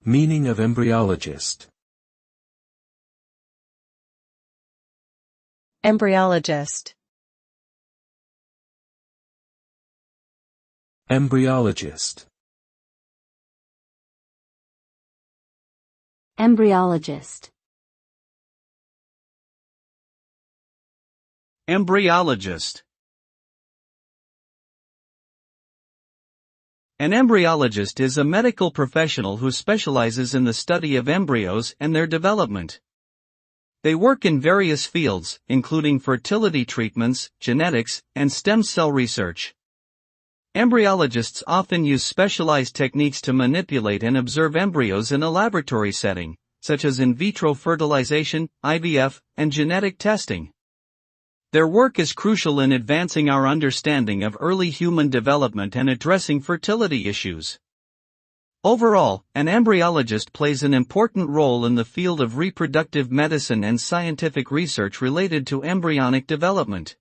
Meaning of embryologist. Embryologist. Embryologist. Embryologist. Embryologist. An embryologist is a medical professional who specializes in the study of embryos and their development. They work in various fields, including fertility treatments, genetics, and stem cell research. Embryologists often use specialized techniques to manipulate and observe embryos in a laboratory setting, such as in vitro fertilization, IVF, and genetic testing. Their work is crucial in advancing our understanding of early human development and addressing fertility issues. Overall, an embryologist plays an important role in the field of reproductive medicine and scientific research related to embryonic development.